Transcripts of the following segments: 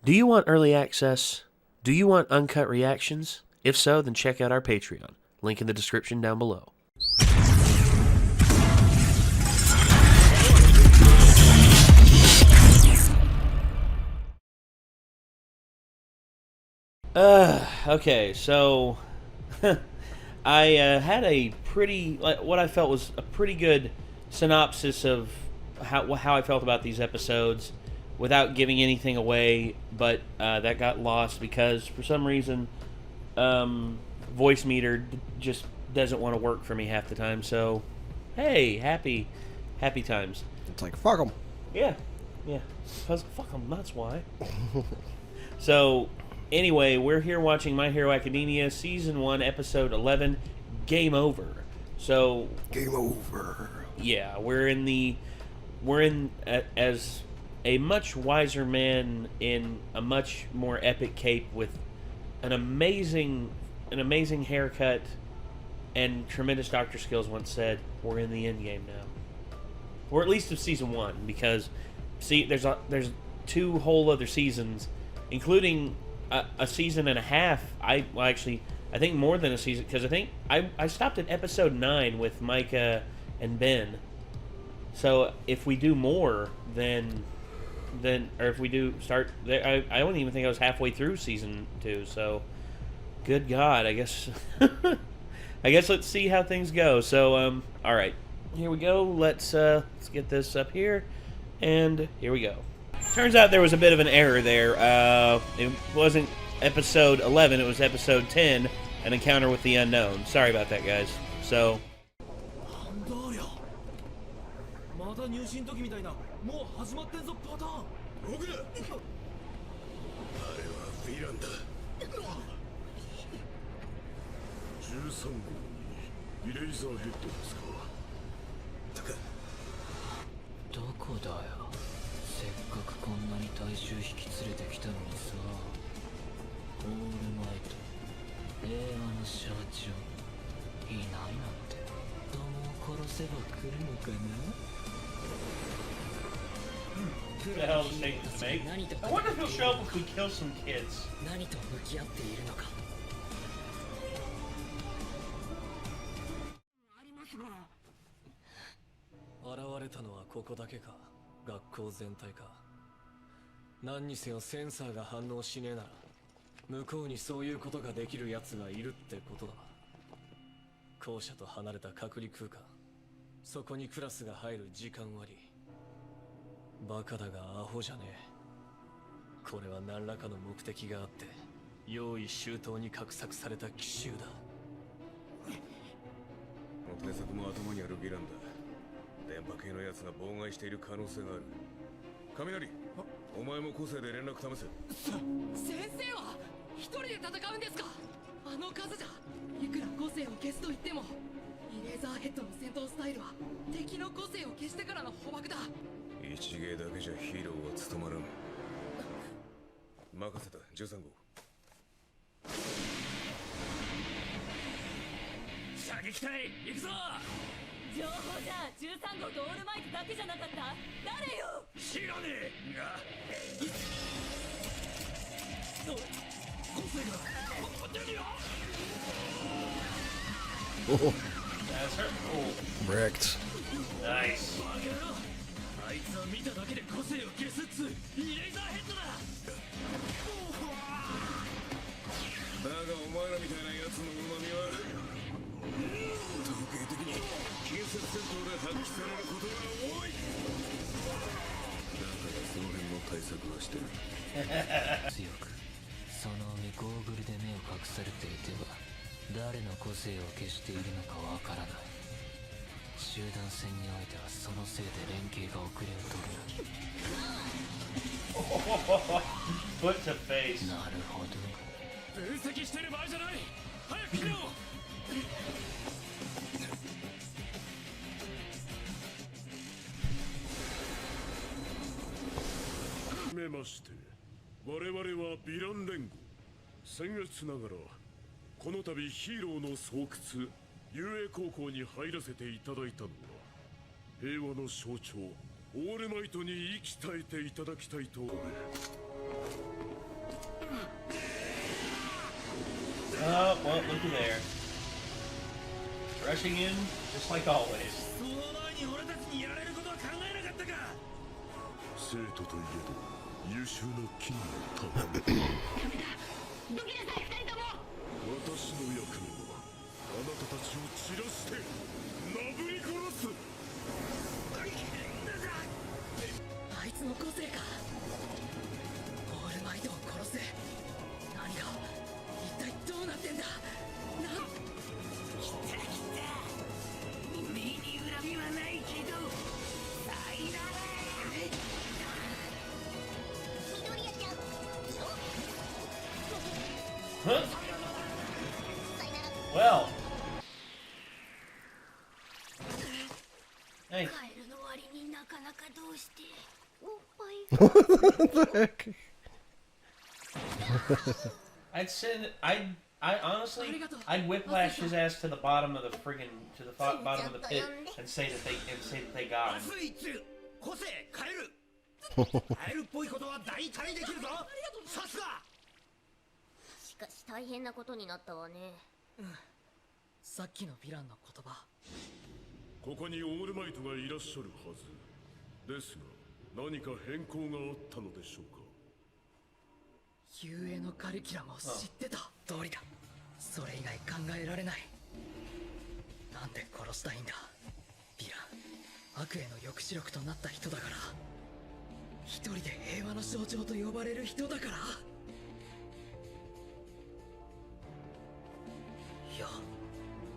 Do you want early access? Do you want uncut reactions? If so, then check out our Patreon. Link in the description down below. Okay, so I had a pretty, what I felt was a pretty good synopsis of how I felt about these episodes without giving anything away, but that got lost because for some reason voice meter just doesn't want to work for me half the time. So hey, happy times. It's like fuck them. Yeah, fuck them. That's why. So anyway, we're here watching My Hero Academia Season 1, Episode 11, Game Over. So Game over. yeah, we're in as a much wiser man in a much more epic cape with an amazing haircut and tremendous doctor skills. Once said, we're in the end game now, or at least of Season 1, because see, there's 2 whole other seasons, including a season and a half. I think more than a season, because I think I stopped at episode 9 with Micah and Ben. So if we do more, then or if we do start, I don't even think I was halfway through season 2. So good God, I guess let's see how things go. So all right, here we go. Let's get this up here, and here we go. Turns out there was a bit of an error there. It wasn't episode 11, it was episode 10, An Encounter with the Unknown. Sorry about that, guys. So who the hell is Nathan to make? I wonder if he'll show up if we kill some kids. 何と向き合っているのか。現れたのはここだけか、学校全体か。何にせよセンサーが反応しねえなら、向こうにそういうことができる奴がいるってことだ。校舎と離れた隔離空間、そこにクラスが入る時間割。バカだがアホじゃねえ。これは何らかの目的があって用意周到に画策された奇襲だ。目策も頭にあるヴィランだ。電波系のやつが妨害している可能性がある。雷、お前も個性で連絡試せ。先生は一人で戦うんですか？あの数じゃいくら個性を消すと言っても、イレーザーヘッドの戦闘スタイルは敵の個性を消してからの捕獲だ。一芸だけじゃヒーローは務まらん。任せた、13号。射撃隊行くぞ。情報じゃ13号とオールマイトだけじゃなかった？誰よ？知らねえが。個性が出るよ。That's her. Oh, Wrecked. nice. あいつは見ただけで個性を消すっつイレーザーヘッドだ。だがお前らみたいなやつの旨味は統計的に近接戦闘で発揮されることが多い。だからその辺の対策はしてる。強くその上ゴーグルで目を隠されていては誰の個性を消しているのかわからない。集団戦においてはそのせいで連携が遅れを取る。 Foot to face. なるほど。分析してる場合じゃない。早く切ろう。めまして、我々はヴィラン連合。先月ながらこの度ヒーローの巣窟雄英高校に入らせていただいたのは、平和の象徴オールマイトに生き絶えていただきたいと。looky there. Rushing in, just like always. その前に俺たちにやられることは考えなかったか。生徒といえど優秀な金の玉。ダメだ。どきなさい、二人とも。私の役目はあなたたちを散らしてなぶり殺す。あいつの個性か。オールマイトを殺せ。何が一体どうなってんだ。来た来た。目に恨みはないけどさいなら。緑谷ちゃん。 Huh? さいなら。 Well. Hey. カエルの割になかなかどうしておっぱい。 What the heck? I'd send. I honestly, I'd whiplash his ass to the bottom of the friggin' bottom of the pit and say that they got him. 個性変える。変えるっぽいことは大体できるぞ。さすが。しかし大変なことになったわね。さっきのヴィランの言葉。ここにオールマイトがいらっしゃるはずですが、何か変更があったのでしょうか。遊泳のカリキュラムを知ってた通りだ。それ以外考えられない。なんで殺したいんだ。ヴィラン、悪への抑止力となった人だから。一人で平和の象徴と呼ばれる人だから。いや、っ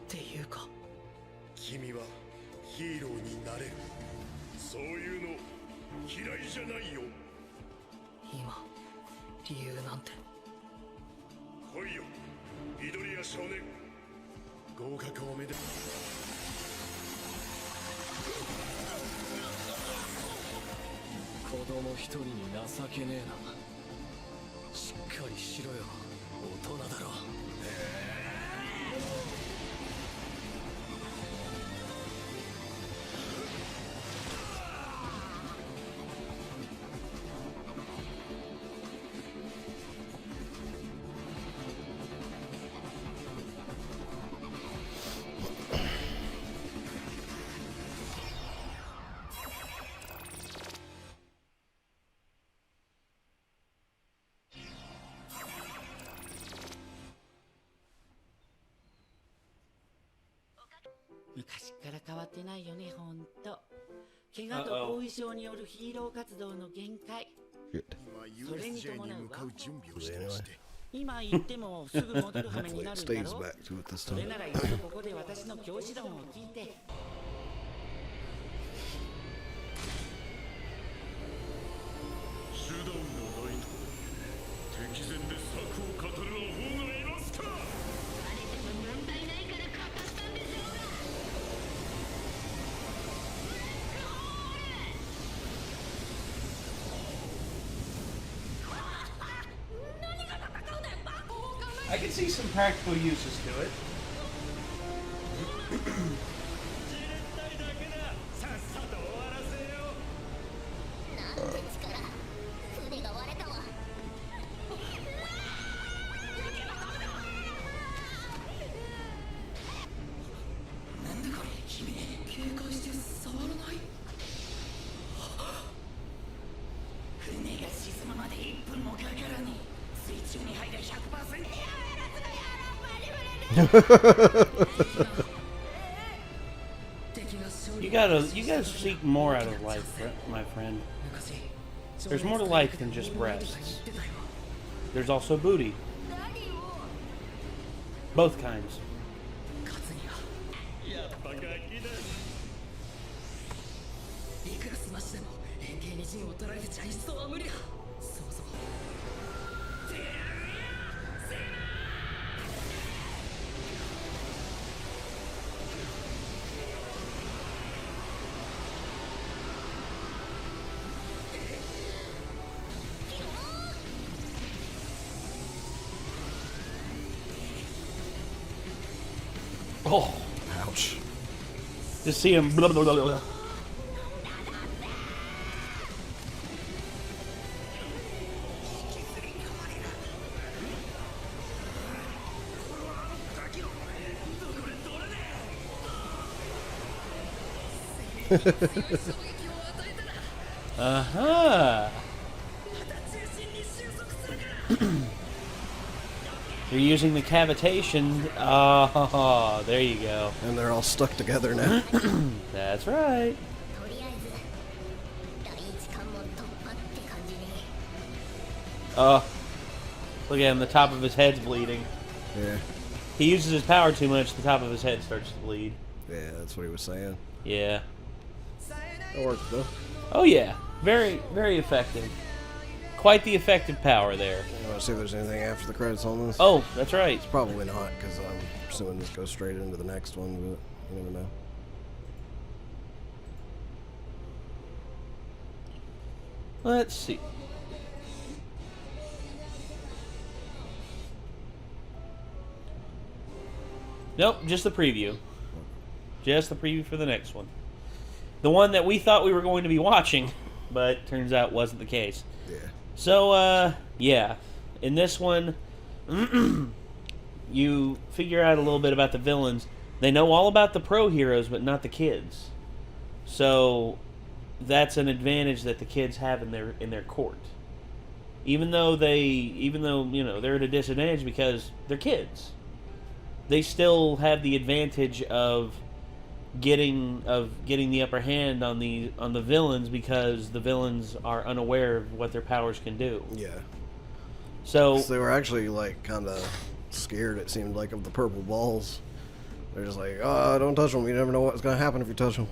ていうか君はヒーローになれる。そういうの嫌いじゃないよ。今理由なんて。来いよ緑谷少年、合格おめでとう。子供一人に情けねえな。しっかりしろよ、大人だろ。昔から変わってないよね、ほんと。怪我と後遺症によるヒーロー活動の限界。 Shit. それに伴うわ。準備をしてまして。今言ってもすぐ戻る羽目になるんだ Stays ろ。 back to it this それ time. なら一度ここで私の教師論を聞いて。手段がないと敵前で策を語るアホがいますか。問題ないから語ったんでしょうが。何が戦うんだよ、バカ。 I can see some practical uses to it. なんて力。船が割れたわ。なんだこれ、君。警戒して触らない。船が沈むまで1分もかからに。水中に入りゃ 100%。 You gotta seek more out of life, my friend. There's more to life than just breasts. There's also booty. Both kinds. 勝つにはやっぱガキだ。いくらスマッシュでも円形に陣を取られてちゃ一層は無理だ。そもそもOh, Ouch. just see him. Blah, blah, blah, blah. Uh-huh. They're using the cavitation. Oh, there you go. And they're all stuck together now. That's right. とりあえず第一関門突破って感じね。 Oh, look at him. The top of his head's bleeding. Yeah. He uses his power too much. The top of his head starts to bleed. Yeah, that's what he was saying. Yeah. That worked though. Oh yeah. Very, very effective. Quite the effective power there. You want to see if there's anything after the credits on this? Oh, that's right. Probably not, because I'm assuming this goes straight into the next one, but you never know. Let's see. Nope, just the preview. Just the preview for the next one. The one that we thought we were going to be watching, but turns out wasn't the case. Yeah. So, yeah. In this one, you figure out a little bit about the villains. They know all about the pro heroes, but not the kids. So, that's an advantage that the kids have in their court. Even though you know, they're at a disadvantage because they're kids. They still have the advantage of getting the upper hand on the villains because the villains are unaware of what their powers can do. Yeah. So They were actually like kind of scared. It seemed like of the purple balls. They're just like, oh, don't touch them. You never know what's gonna happen if you touch them.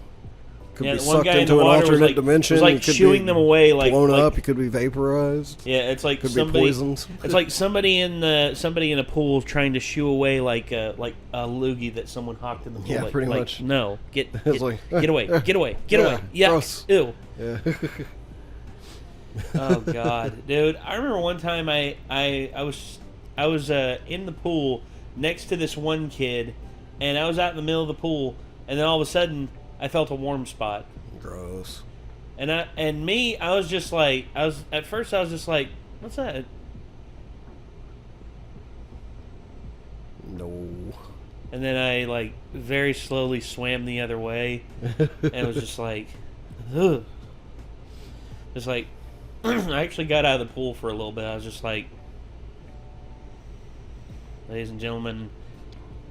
Could yeah, be the one sucked guy in the into an water was alternate like, dimension. was like It could shooing be them away, like blown like, up. It could be vaporized. Yeah, it's like Could somebody. be poisoned. It's like somebody in a pool trying to shoo away like a loogie that someone hocked in the pool. Yeah, like, pretty like, much. No, get It's like, get away, get away, get yeah, away. Yeah, gross. ew. Yeah. Oh God, dude! I remember one time I was in the pool next to this one kid, and I was out in the middle of the pool, and then all of a sudden I felt a warm spot, Gross. and I was just like, at first I was just like, what's that? No. And then I like very slowly swam the other way, and it was just like, ugh. Just like, I actually got out of the pool for a little bit. I was just like, ladies and gentlemen,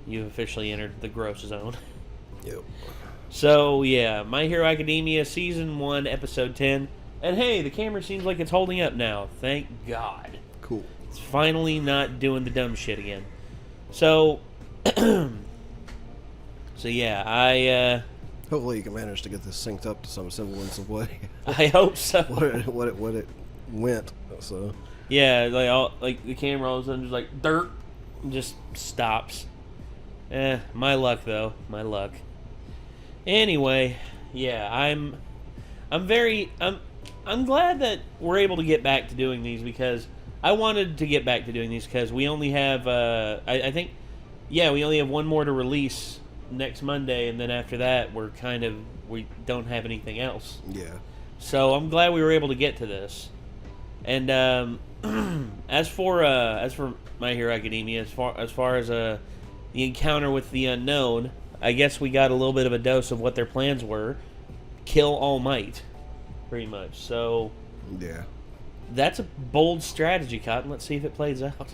you've officially entered the gross zone. Yep. So, yeah, My Hero Academia Season 1, Episode 10. And hey, the camera seems like it's holding up now. Thank God. Cool. It's finally not doing the dumb shit again. So, yeah, Hopefully you can manage to get this synced up to some semblance of way. I hope so. what it went. So Yeah, like the camera all of a sudden just like dirt, just stops. My luck though, my luck. Anyway, yeah, I'm glad that we're able to get back to doing these because I wanted to get back to doing these because we only have I think we only have one more to release next Monday, and then after that we don't have anything else. yeah. So I'm glad we were able to get to this. And as for My Hero Academia, as far as the encounter with the unknown, I guess we got a little bit of a dose of what their plans were. Kill All Might, pretty much. So Yeah. that's a bold strategy, Cotton. Let's see if it plays out.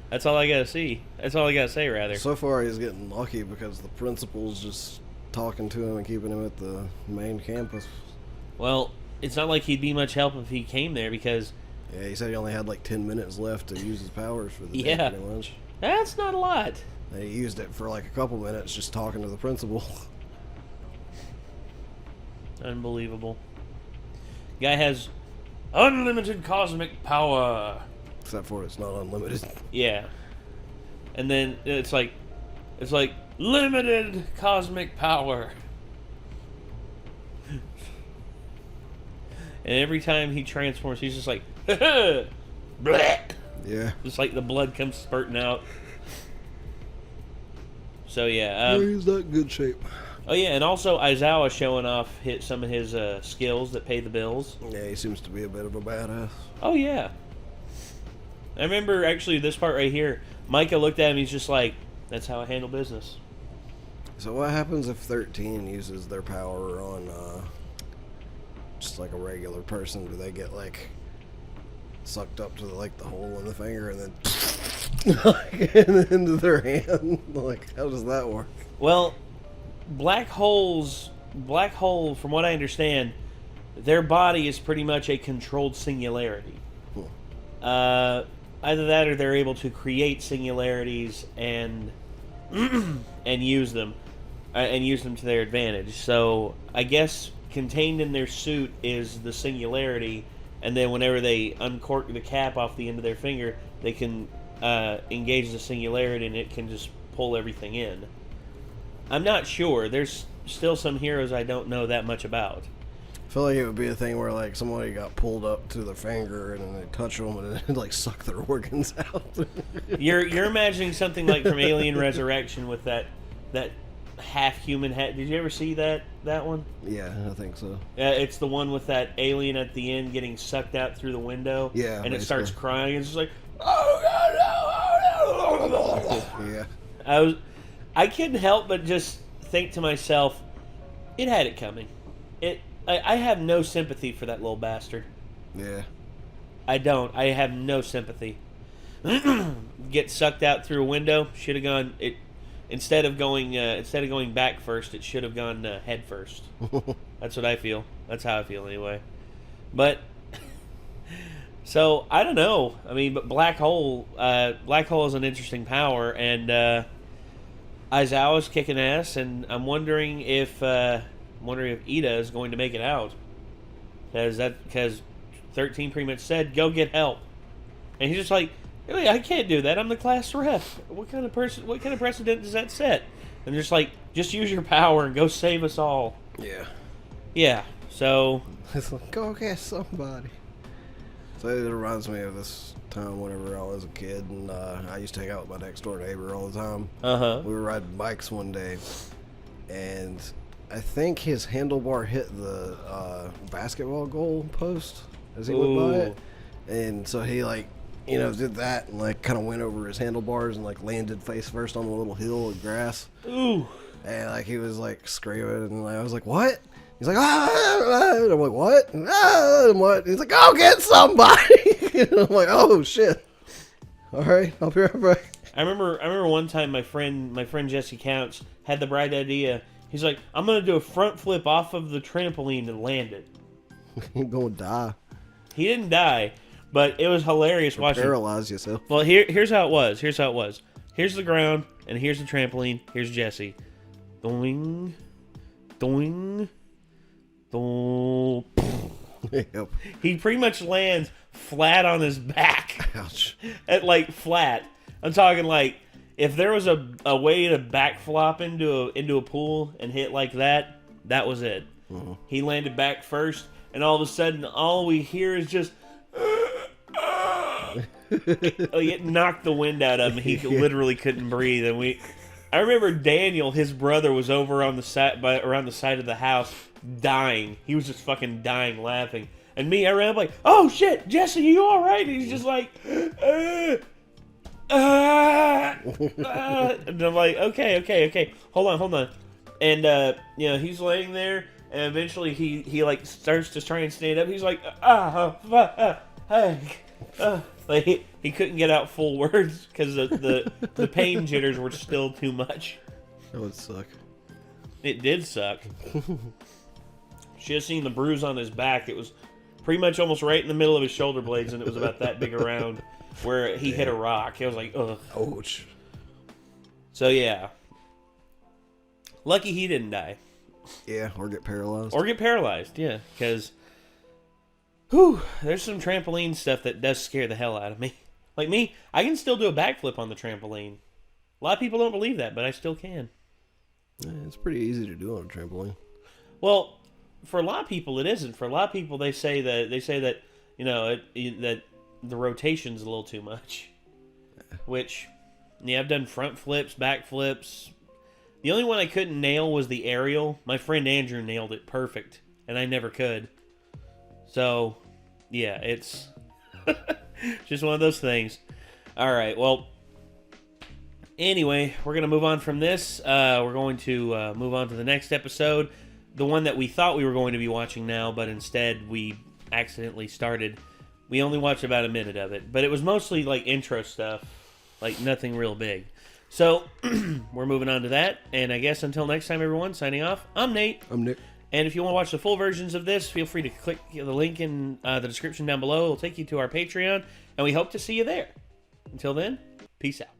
That's all I gotta see. That's all I gotta say, rather. So far he's getting lucky because the principal's just talking to him and keeping him at the main campus. Well, it's not like he'd be much help if he came there because Yeah, he said he only had like 10 minutes left to use his powers for the day, Yeah. pretty much. that's not a lot. And he used it for like a couple minutes just talking to the principal. Unbelievable. Guy has unlimited cosmic power. Except for it's not unlimited. Yeah. And then it's like limited cosmic power. And every time he transforms, he's just like, bleh. Yeah. Just like the blood comes spurting out. So yeah. He's not in good shape. Oh yeah, and also Aizawa showing off some of his skills that pay the bills. Yeah, he seems to be a bit of a badass. Oh yeah. I remember actually this part right here. Micah looked at him. He's just like, "That's how I handle business." So what happens if 13 uses their power on just like a regular person? Do they get like sucked up to the hole in the finger and then into their hand? Like, how does that work? Well, black hole, from what I understand, their body is pretty much a controlled singularity. Either that, or they're able to create singularities and use them to their advantage. So I guess contained in their suit is the singularity, and then whenever they uncork the cap off the end of their finger, they can engage the singularity, and it can just pull everything in. I'm not sure. There's still some heroes I don't know that much about. I feel like it would be a thing where like somebody got pulled up to their finger and then they touch them and it like suck their organs out. You're imagining something like from Alien Resurrection with that half human head. Did you ever see that one? Yeah, I think so. It's the one with that alien at the end getting sucked out through the window. Yeah, and it basically. starts crying. It's just like, oh no! Yeah. I couldn't help but just think to myself, it had it coming. I have no sympathy for that little bastard. Yeah. I don't. I have no sympathy. Get sucked out through a window. Should have gone. Instead of going back first, it should have gone head first. That's what I feel. That's how I feel anyway. But so I don't know. I mean, but black hole is an interesting power, and Aizawa's kicking ass, and I'm wondering if Ida is going to make it out, because 13 pretty much said go get help, and he's just like, hey, I can't do that. I'm the class rep. What kind of precedent does that set? And just like, just use your power and go save us all. Yeah. Yeah. So it's like, go get somebody. So it reminds me of this time whenever I was a kid, and I used to hang out with my next door neighbor all the time. We were riding bikes one day, and I think his handlebar hit the basketball goal post as he went by it, and so he did that and like kind of went over his handlebars and like landed face first on the little hill of grass. Ooh. And like he was like screaming, and I was like, "What?" He's like, "Ah!" And I'm like, "What?" And what? He's like, "Go get somebody!" And I'm like, "Oh shit! All right, I'll be right back." I remember one time my friend Jesse Counts had the bright idea. He's like, I'm gonna do a front flip off of the trampoline and land it. You're gonna die. He didn't die, but it was hilarious watching. Paralyze yourself. Well, here's how it was. Here's the ground, and here's the trampoline. Here's Jesse. Doing, doing, doing. Yep. He pretty much lands flat on his back. Ouch. At like flat. I'm talking like if there was a way to backflop into a pool and hit like that, that was it. Mm-hmm. He landed back first, and all of a sudden, all we hear is just. It knocked the wind out of him. He literally couldn't breathe, and I remember Daniel, his brother, was over on the side around the side of the house, dying. He was just fucking dying, laughing. And me, I ran up like, "Oh shit, Jesse, are you all right?" And he's just like, and I'm like, okay, hold on. And he's laying there, and eventually he like starts to try and stand up. He's like, like he couldn't get out full words because the pain jitters were still too much. That would suck. It did suck. Should have seen the bruise on his back. It was pretty much almost right in the middle of his shoulder blades, and it was about that big around where he hit a rock. I was like, ugh. Ouch. So yeah. Lucky he didn't die. Yeah, or get paralyzed. Yeah, because there's some trampoline stuff that does scare the hell out of me. Like me, I can still do a backflip on the trampoline. A lot of people don't believe that, but I still can. Yeah, it's pretty easy to do on a trampoline. Well, for a lot of people it isn't. For a lot of people they say that that the rotation's a little too much. Which, yeah, I've done front flips, back flips. The only one I couldn't nail was the aerial. My friend Andrew nailed it perfect, and I never could. So, yeah, it's just one of those things. All right, well, Anyway, we're going to move on from this. We're going to move on to the next episode. The one that we thought we were going to be watching now, but instead we accidentally started. We only watched about a minute of it. But it was mostly like intro stuff. Like nothing real big. So, we're moving on to that. And I guess until next time, everyone, signing off. I'm Nate. I'm Nick. And if you want to watch the full versions of this, feel free to click the link in the description down below. It'll take you to our Patreon. And we hope to see you there. Until then, peace out.